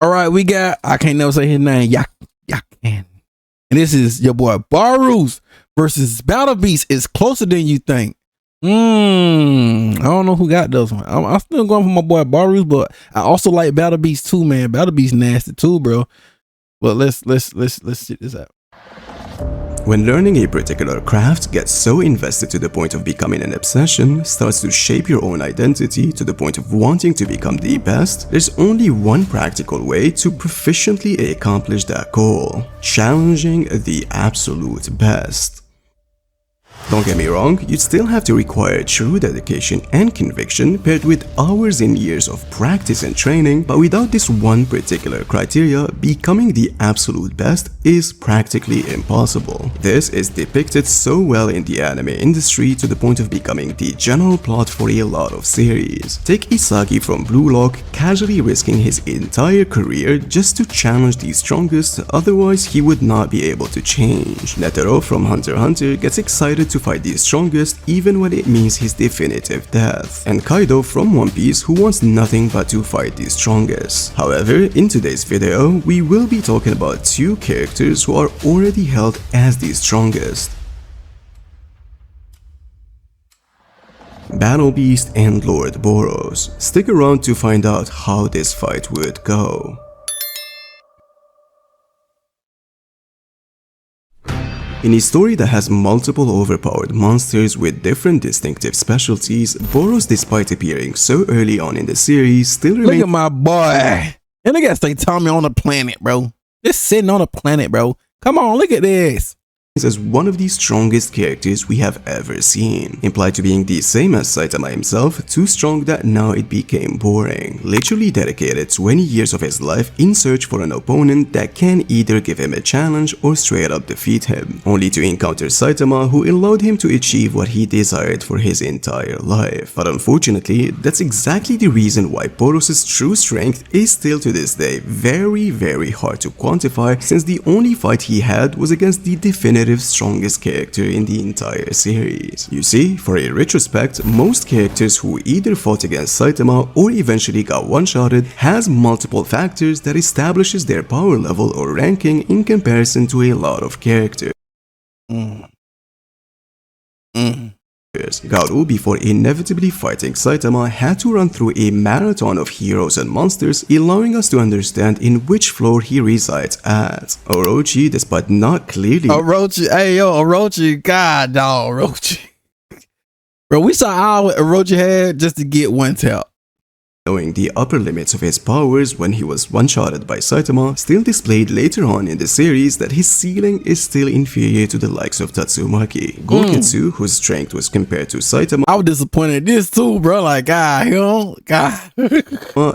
All right, we got, I can't never say his name, Yakan. And this is your boy Boros versus Battle Beast. Is closer than you think. I don't know who got those one. I'm still going for my boy Boros, but I also like Battle Beast too, man. Battle Beast nasty too, bro. But let's check this out. When learning a particular craft gets so invested to the point of becoming an obsession, starts to shape your own identity to the point of wanting to become the best, there's only one practical way to proficiently accomplish that goal: challenging the absolute best. Don't get me wrong, you'd still have to require true dedication and conviction paired with hours and years of practice and training, but without this one particular criteria, becoming the absolute best is practically impossible. This is depicted so well in the anime industry to the point of becoming the general plot for a lot of series. Take Isagi from Blue Lock, casually risking his entire career just to challenge the strongest, otherwise he would not be able to change. Netero from Hunter x Hunter gets excited to fight the strongest even when it means his definitive death, and Kaido from One Piece, who wants nothing but to fight the strongest. However, in today's video, we will be talking about two characters who are already held as the strongest: Battle Beast and Lord Boros. Stick around to find out how this fight would go. In a story that has multiple overpowered monsters with different distinctive specialties, Boros, despite appearing so early on in the series, still remains— Look at my boy. And look at Tommy on the planet, bro. Just sitting on the planet, bro. Come on, look at this. as one of the strongest characters we have ever seen, implied to being the same as Saitama himself, too strong that now it became boring. Literally dedicated 20 years of his life in search for an opponent that can either give him a challenge or straight up defeat him, only to encounter Saitama, who allowed him to achieve what he desired for his entire life. But unfortunately, that's exactly the reason why Boros' true strength is still to this day very hard to quantify, since the only fight he had was against the definitive strongest character in the entire series. You see, for a retrospect, most characters who either fought against Saitama or eventually got one-shotted has multiple factors that establishes their power level or ranking in comparison to a lot of characters. Garou, before inevitably fighting Saitama, had to run through a marathon of heroes and monsters, allowing us to understand in which floor he resides at. Orochi, despite not clearly— Orochi, god dog, Orochi. Bro, we saw how Orochi had just to get one tap. knowing the upper limits of his powers when he was one-shotted by Saitama, still displayed later on in the series that his ceiling is still inferior to the likes of Tatsumaki. Goketsu, whose strength was compared to Saitama, I was disappointed in this too, bro. Like, God.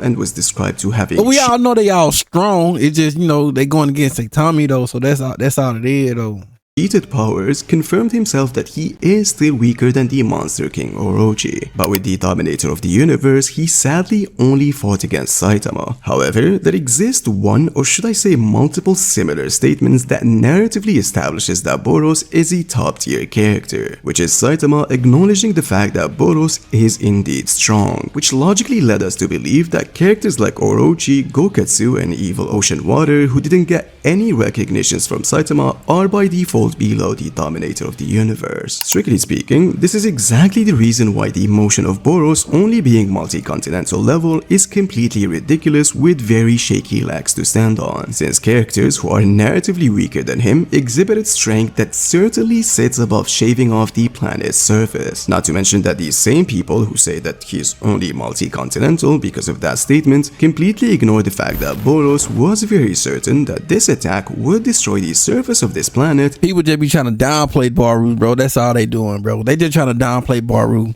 and was described to having— But we all know they all strong. It's just, you know, they going against Tommy though, so that's all it is though. cheated powers, confirmed himself that he is still weaker than the Monster King Orochi. But with the Dominator of the Universe, he sadly only fought against Saitama. However, there exists one, or should I say multiple, similar statements that narratively establishes that Boros is a top-tier character, which is Saitama acknowledging the fact that Boros is indeed strong, which logically led us to believe that characters like Orochi, Goketsu, and Evil Ocean Water, who didn't get any recognitions from Saitama, are by default below the Dominator of the Universe. Strictly speaking, this is exactly the reason why the emotion of Boros only being multi-continental level is completely ridiculous with very shaky legs to stand on, since characters who are narratively weaker than him exhibited strength that certainly sits above shaving off the planet's surface. Not to mention that these same people who say that he is only multi-continental because of that statement completely ignore the fact that Boros was very certain that this attack would destroy the surface of this planet. People just be trying to downplay Baru, bro. That's all they doing, bro. They just trying to downplay Baru.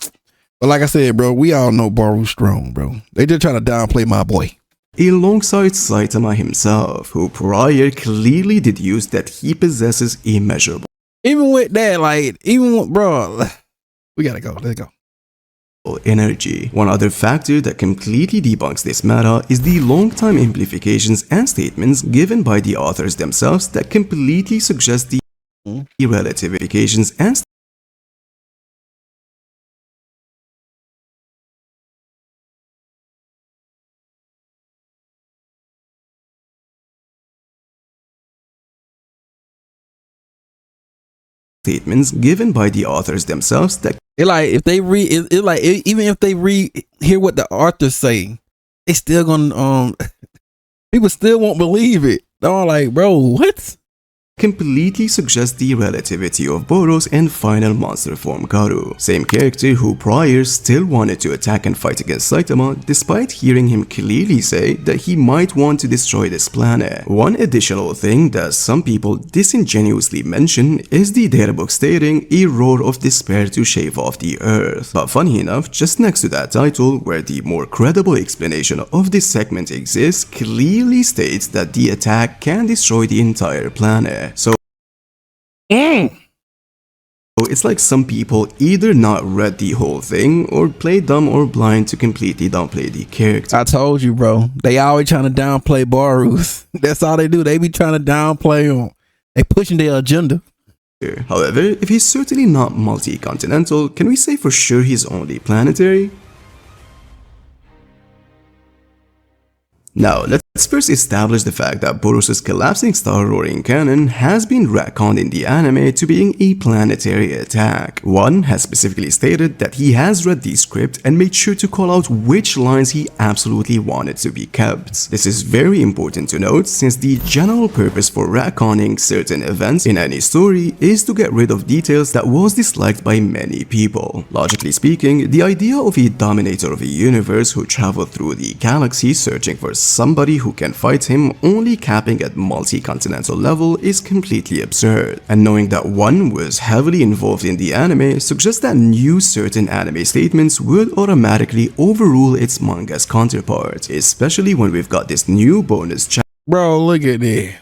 But like I said, bro, we all know Baru's strong, bro. They just trying to downplay my boy. Alongside Saitama himself, who prior clearly deduced that he possesses immeasurable— Even with that, bro, we gotta go. Let's go. energy. One other factor that completely debunks this matter is the long-time implications and statements given by the authors themselves that completely suggest the relative implications and statements given by the authors themselves that It like if they read it like even if they hear what the authors say, they still gonna people still won't believe it. They're like, bro, what? completely suggest the relativity of Boros and final monster form Garu. Same character who prior still wanted to attack and fight against Saitama despite hearing him clearly say that he might want to destroy this planet. One additional thing that some people disingenuously mention is the databook stating a roar of despair to shave off the earth. But funny enough, just next to that title, where the more credible explanation of this segment exists, clearly states that the attack can destroy the entire planet. So it's like some people either not read the whole thing or play dumb or blind to completely downplay the character. I told you, bro. They always trying to downplay Boros. That's all they do. They be trying to downplay him. They pushing their agenda. However, if he's certainly not multi-continental, can we say for sure he's only planetary? Now, let's first establish the fact that Boros' collapsing star roaring cannon has been retconned in the anime to being a planetary attack. One has specifically stated that he has read the script and made sure to call out which lines he absolutely wanted to be kept. This is very important to note since the general purpose for retconning certain events in any story is to get rid of details that was disliked by many people. Logically speaking, the idea of a dominator of a universe who traveled through the galaxy searching for somebody who can fight him only capping at multi-continental level is completely absurd, and knowing that one was heavily involved in the anime suggests that new certain anime statements would automatically overrule its manga's counterpart, especially when we've got this new bonus Bro, look at that.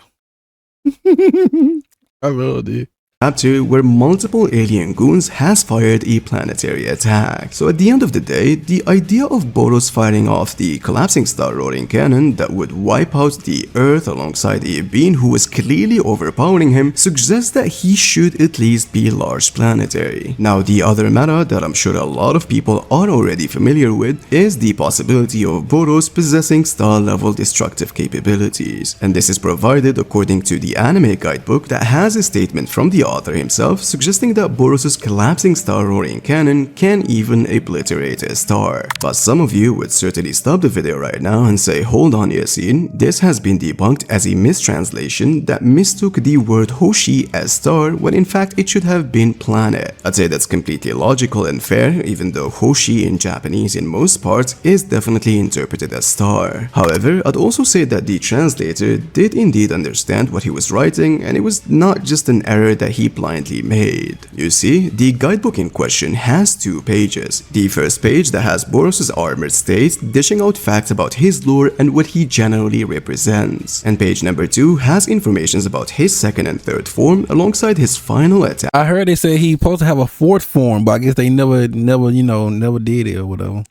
I love it. chapter where multiple alien goons has fired a planetary attack. So at the end of the day, the idea of Boros firing off the collapsing star roaring cannon that would wipe out the earth alongside a being who was clearly overpowering him suggests that he should at least be large planetary. Now the other meta that I'm sure a lot of people are already familiar with is the possibility of Boros possessing star level destructive capabilities, and this is provided according to the anime guidebook that has a statement from the author himself suggesting that Boros' collapsing star roaring cannon can even obliterate a star. But some of you would certainly stop the video right now and say, hold on Yasin, this has been debunked as a mistranslation that mistook the word Hoshi as star when in fact it should have been planet. I'd say that's completely logical and fair, even though Hoshi in Japanese in most parts is definitely interpreted as star. However, I'd also say that the translator did indeed understand what he was writing, and it was not just an error that he blindly made. You see, the guidebook in question has 2 pages. The first page that has Boros' armored state dishing out facts about his lore and what he generally represents. And page number 2 has information about his second and third form alongside his final attack. I heard they said he's supposed to have a 4th form, but I guess they never did it or whatever.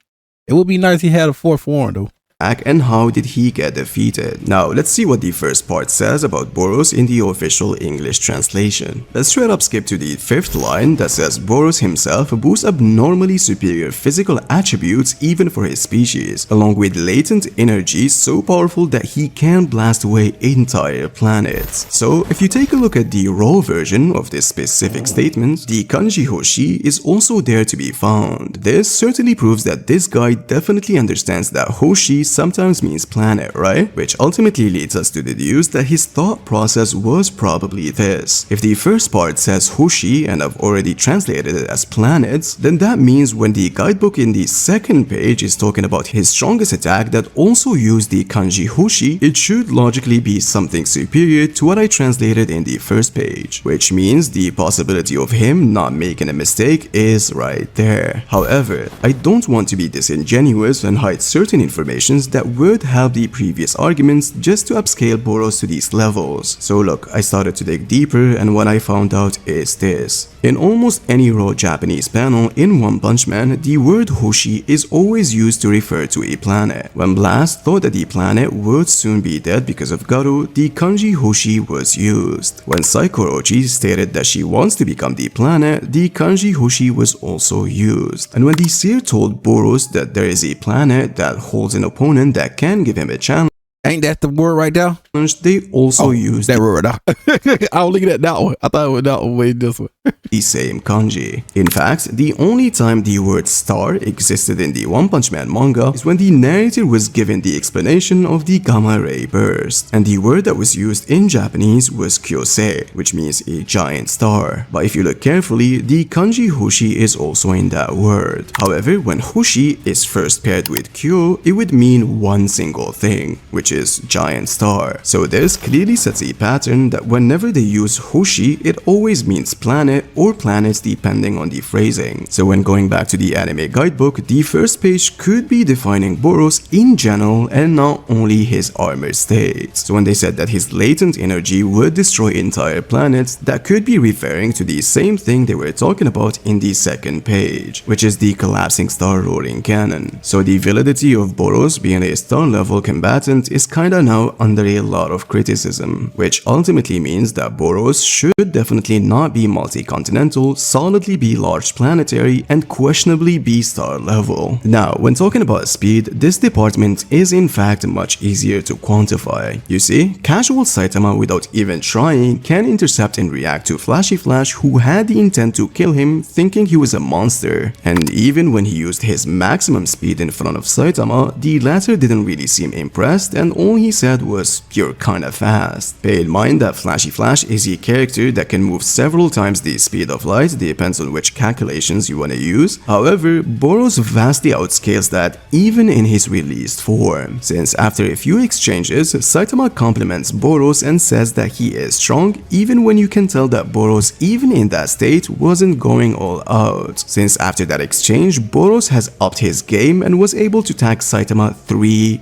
It would be nice if he had a 4th form though. And how did he get defeated? Now let's see what the first part says about Boros in the official English translation. Let's straight up skip to the 5th line that says Boros himself boasts abnormally superior physical attributes even for his species, along with latent energy so powerful that he can blast away entire planets. So if you take a look at the raw version of this specific statement, the kanji Hoshi is also there to be found. This certainly proves that this guy definitely understands that Hoshi sometimes means planet, right? Which ultimately leads us to deduce that his thought process was probably this. If the first part says Hoshi and I've already translated it as planets, then that means when the guidebook in the second page is talking about his strongest attack that also used the kanji Hoshi, it should logically be something superior to what I translated in the first page, which means the possibility of him not making a mistake is right there. However, I don't want to be disingenuous and hide certain information that would help the previous arguments just to upscale Boros to these levels. So look, I started to dig deeper and what I found out is this. In almost any raw Japanese panel in One Punch Man, the word Hoshi is always used to refer to a planet. When Blast thought that the planet would soon be dead because of Garu, the kanji Hoshi was used. When Saikorochi stated that she wants to become the planet, the kanji Hoshi was also used. And when the seer told Boros that there is a planet that holds an opponent that can give him a challenge, ain't that the word right there? They also used that word right there. I was looking at that one. I thought it was that one way this one. the same kanji. In fact, the only time the word star existed in the One Punch Man manga is when the narrator was given the explanation of the gamma ray burst, and the word that was used in Japanese was kyosei, which means a giant star. But if you look carefully, the kanji hoshi is also in that word. However, when hoshi is first paired with kyo, it would mean one single thing, which is giant star. So this clearly sets a pattern that whenever they use hoshi, it always means planet or planets depending on the phrasing. So when going back to the anime guidebook, the first page could be defining Boros in general and not only his armor states. So when they said that his latent energy would destroy entire planets, that could be referring to the same thing they were talking about in the second page, which is the collapsing star rolling cannon. So the validity of Boros being a star level combatant is kinda now under a lot of criticism, which ultimately means that Boros should definitely not be multi-continental, solidly be large planetary, and questionably be star level. Now, when talking about speed, this department is in fact much easier to quantify. You see, casual Saitama without even trying can intercept and react to Flashy Flash, who had the intent to kill him thinking he was a monster. And even when he used his maximum speed in front of Saitama, the latter didn't really seem impressed and all he said was, "You're kinda fast." Bear in mind that Flashy Flash is a character that can move several times the speed of light, depends on which calculations you want to use. However, Boros vastly outscales that even in his released form, since after a few exchanges, Saitama compliments Boros and says that he is strong even when you can tell that Boros even in that state wasn't going all out, since after that exchange, Boros has upped his game and was able to tag Saitama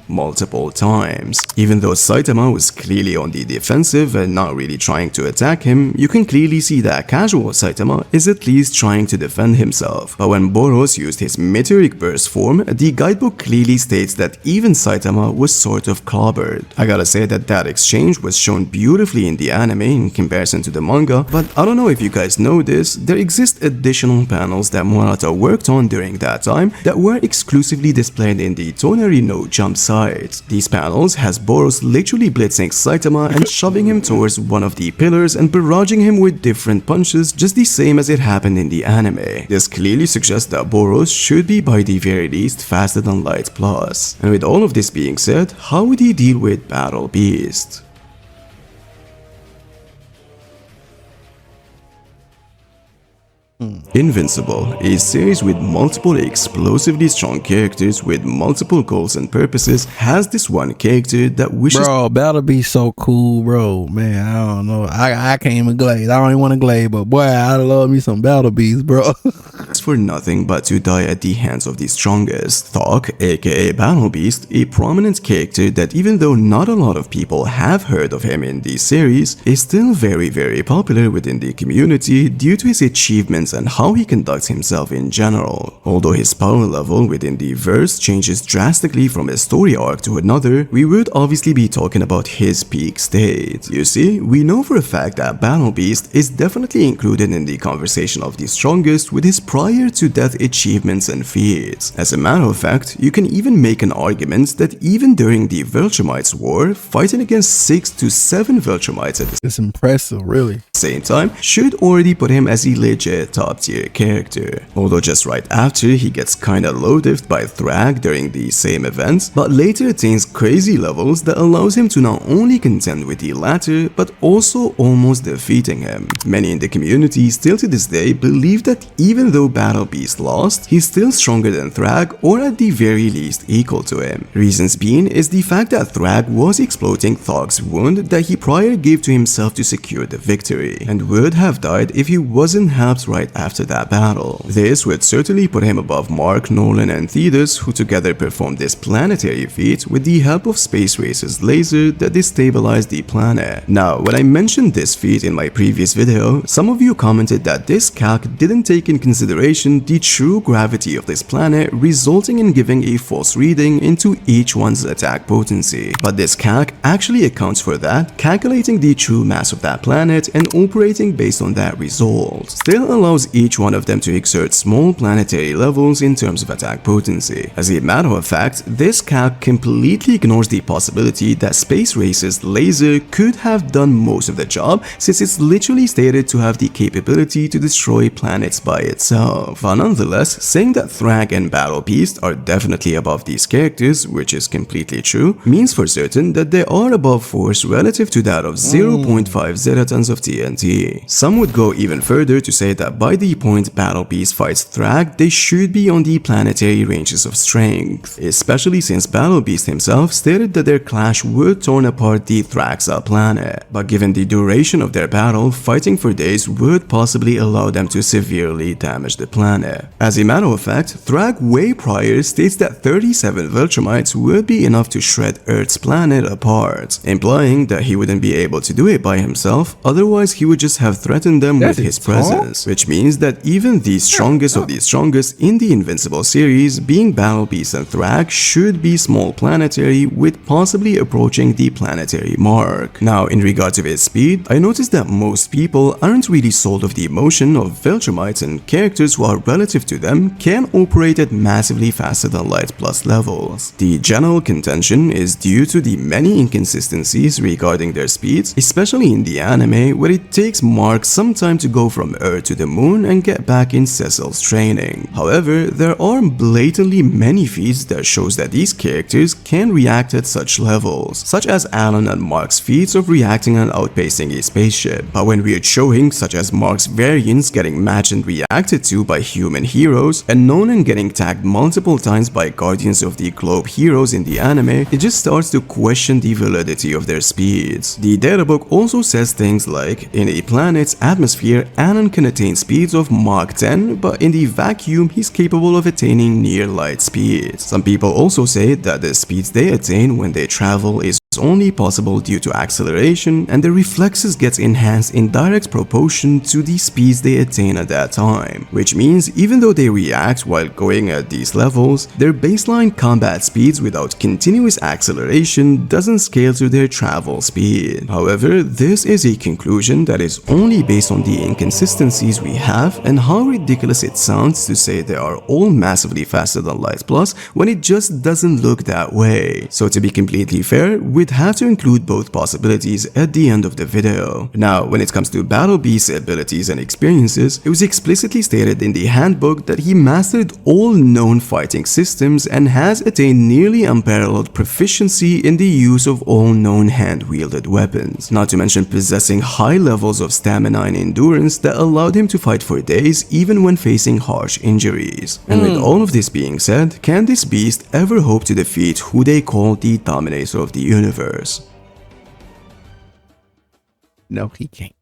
multiple times. Even though Saitama was clearly on the defensive and not really trying to attack him, you can clearly see that casual Saitama is at least trying to defend himself. But when Boros used his meteoric burst form, the guidebook clearly states that even Saitama was sort of clobbered. I gotta say that that exchange was shown beautifully in the anime in comparison to the manga, but I don't know if you guys know this, there exist additional panels that Murata worked on during that time that were exclusively displayed in the Tonari no Jump site. These panels has Boros literally blitzing Saitama and shoving him towards one of the pillars and barraging him with different punches just the same as it happened in the anime. This clearly suggests that Boros should be by the very least faster than Light Plus. And with all of this being said, how would he deal with Battle Beast? Invincible, a series with multiple explosively strong characters with multiple goals and purposes, has this one character that wishes— Bro, Battle Beast so cool, bro. Man, I don't know. I can't even glaze. I don't even want to glaze, but boy, I love me some Battle Beast, bro. for nothing but to die at the hands of the strongest. Thok, aka Battle Beast, a prominent character that even though not a lot of people have heard of him in the series, is still very popular within the community due to his achievements and how he conducts himself in general. Although his power level within the verse changes drastically from a story arc to another, we would obviously be talking about his peak state. You see, we know for a fact that Battle Beast is definitely included in the conversation of the strongest with his prior to death achievements and feats. As a matter of fact, you can even make an argument that even during the Viltrumites war, fighting against 6 to 7 Viltrumites at the It's impressive, really. same time should already put him as a legit top tier character. Although just right after he gets kinda low-diffed by Thrag during the same events, but later attains crazy levels that allows him to not only contend with the latter, but also almost defeating him. Many in the community still to this day believe that even though Battle Beast lost, he's still stronger than Thrag or at the very least equal to him. Reasons being is the fact that Thrag was exploiting Thog's wound that he prior gave to himself to secure the victory, and would have died if he wasn't helped right after that battle. This would certainly put him above Mark, Nolan, and Thetis, who together performed this planetary feat with the help of Space Racer's laser that destabilized the planet. Now, when I mentioned this feat in my previous video, some of you commented that this calc didn't take in consideration calculation the true gravity of this planet, resulting in giving a false reading into each one's attack potency. But this calc actually accounts for that, calculating the true mass of that planet and operating based on that result. Still allows each one of them to exert small planetary levels in terms of attack potency. As a matter of fact, this calc completely ignores the possibility that Space Racer's laser could have done most of the job, since it's literally stated to have the capability to destroy planets by itself. But nonetheless, saying that Thrag and Battle Beast are definitely above these characters, which is completely true, means for certain that they are above force relative to that of 0.5 zetatons of TNT. Some would go even further to say that by the point Battle Beast fights Thrag, they should be on the planetary ranges of strength, especially since Battle Beast himself stated that their clash would torn apart the Thraxa planet. But given the duration of their battle, fighting for days would possibly allow them to severely damage the planet. As a matter of fact, Thrag way prior states that 37 Viltrumites would be enough to shred Earth's planet apart, implying that he wouldn't be able to do it by himself, otherwise he would just have threatened them with his presence, which means that even the strongest of the strongest in the Invincible series, being Battle Beast and Thrag, should be small planetary with possibly approaching the planetary mark. Now, in regard to its speed, I noticed that most people aren't really sold of the emotion of Viltrumites, and characters who are relative to them can operate at massively faster than light plus levels. The general contention is due to the many inconsistencies regarding their speeds, especially in the anime, where it takes Mark some time to go from Earth to the moon and get back in Cecil's training. However, there are blatantly many feats that shows that these characters can react at such levels, such as Alan and Mark's feats of reacting and outpacing a spaceship. But when we're showing such as Mark's variants getting matched and reacted to by human heroes, and Nolan getting tagged multiple times by Guardians of the Globe heroes in the anime, it just starts to question the validity of their speeds. The databook also says things like, in a planet's atmosphere, Alan can attain speeds of Mach 10, but in the vacuum, he's capable of attaining near light speeds. Some people also say that the speeds they attain when they travel is only possible due to acceleration, and their reflexes gets enhanced in direct proportion to the speeds they attain at that time, which means even though they react while going at these levels, their baseline combat speeds without continuous acceleration doesn't scale to their travel speed. However, this is a conclusion that is only based on the inconsistencies we have and how ridiculous it sounds to say they are all massively faster than Light Plus when it just doesn't look that way. So to be completely fair, we'd have to include both possibilities at the end of the video. Now, when it comes to Battle Beast's abilities and experiences, it was explicitly stated in the handbook that he mastered all known fighting systems and has attained nearly unparalleled proficiency in the use of all known hand-wielded weapons, not to mention possessing high levels of stamina and endurance that allowed him to fight for days even when facing harsh injuries. And with all of this being said, can this beast ever hope to defeat who they call the Dominator of the Universe? No, he can't.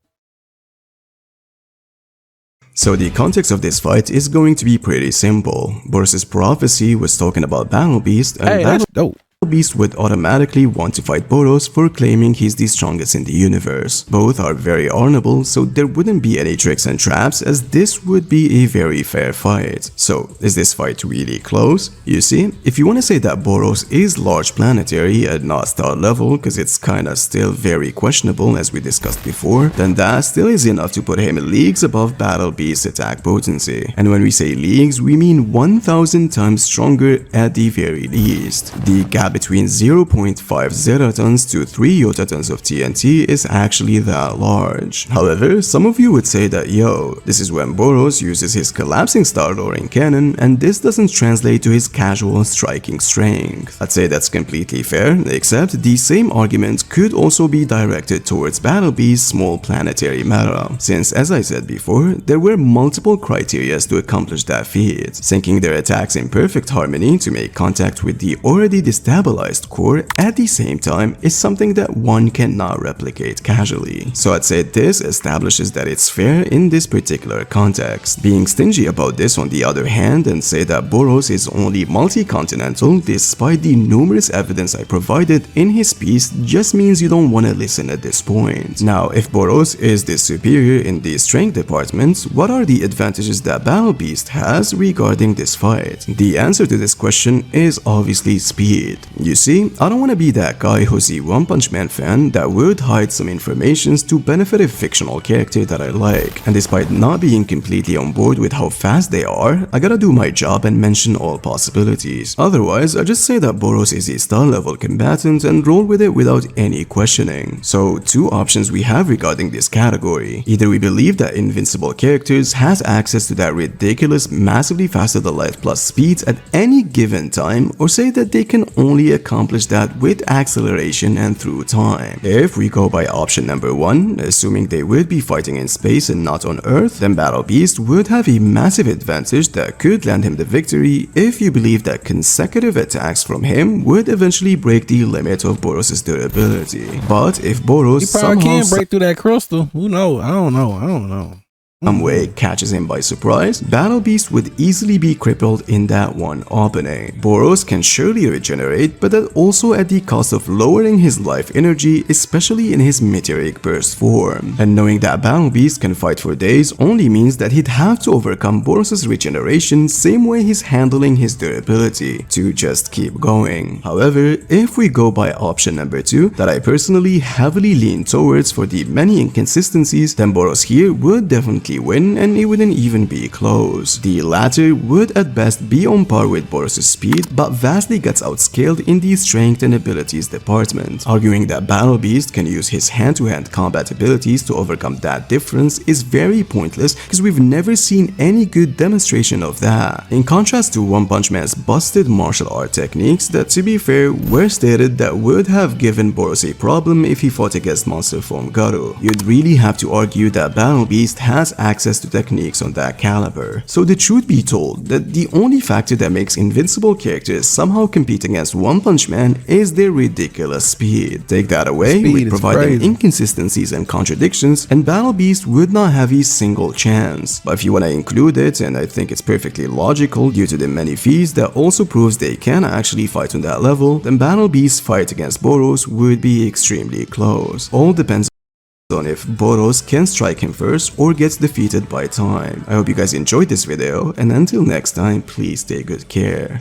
So the context of this fight is going to be pretty simple. Boros' prophecy was talking about Battle Beast, and That's dope. Beast would automatically want to fight Boros for claiming he's the strongest in the universe. Both are very honorable, so there wouldn't be any tricks and traps, as this would be a very fair fight. So, is this fight really close? You see, if you want to say that Boros is large planetary and not star level, because it's kinda still very questionable as we discussed before, then that still is enough to put him leagues above Battle Beast's attack potency. And when we say leagues, we mean 1000 times stronger at the very least. The gap between 0.5 zetatons to 3 yotatons of TNT is actually that large. However, some of you would say that, yo, this is when Boros uses his collapsing star lore in canon, and this doesn't translate to his casual striking strength. I'd say that's completely fair, except the same argument could also be directed towards Battle Beast's small planetary meta, since as I said before, there were multiple criteria to accomplish that feat, syncing their attacks in perfect harmony to make contact with the already established stabilized core at the same time is something that one cannot replicate casually. So I'd say this establishes that it's fair in this particular context. Being stingy about this on the other hand and say that Boros is only multi-continental despite the numerous evidence I provided in his piece just means you don't want to listen at this point. Now, if Boros is the superior in the strength department, what are the advantages that Battle Beast has regarding this fight? The answer to this question is obviously speed. You see, I don't want to be that guy who's a One Punch Man fan that would hide some informations to benefit a fictional character that I like, and despite not being completely on board with how fast they are, I gotta do my job and mention all possibilities. Otherwise, I just say that Boros is a star level combatant and roll with it without any questioning. So two options we have regarding this category. Either we believe that invincible characters has access to that ridiculous massively faster than light plus speeds at any given time, or say that they can only accomplish that with acceleration and through time. If we go by option number 1, assuming they would be fighting in space and not on Earth, then Battle Beast would have a massive advantage that could land him the victory if you believe that consecutive attacks from him would eventually break the limit of Boros' durability. But if Boros probably can break through that crystal, who knows? I don't know. Some way catches him by surprise, Battle Beast would easily be crippled in that one opening. Boros can surely regenerate, but that also at the cost of lowering his life energy, especially in his meteoric burst form. And knowing that Battle Beast can fight for days only means that he'd have to overcome Boros' regeneration same way he's handling his durability, to just keep going. However, if we go by option number 2, that I personally heavily lean towards for the many inconsistencies, then Boros here would definitely win and it wouldn't even be close. The latter would at best be on par with Boros' speed, but vastly gets outscaled in the strength and abilities department. Arguing that Battle Beast can use his hand-to-hand combat abilities to overcome that difference is very pointless because we've never seen any good demonstration of that. In contrast to One Punch Man's busted martial art techniques that, to be fair, were stated that would have given Boros a problem if he fought against monster form Garu. You'd really have to argue that Battle Beast has access to techniques on that caliber. So the truth be told, that the only factor that makes invincible characters somehow compete against One Punch Man is their ridiculous speed. Take that away, we'd provide them inconsistencies and contradictions, and Battle Beast would not have a single chance. But if you want to include it, and I think it's perfectly logical due to the many feats that also proves they can actually fight on that level, then Battle Beast's fight against Boros would be extremely close. All depends on if Boros can strike him first or gets defeated by time. I hope you guys enjoyed this video, and until next time, please take good care.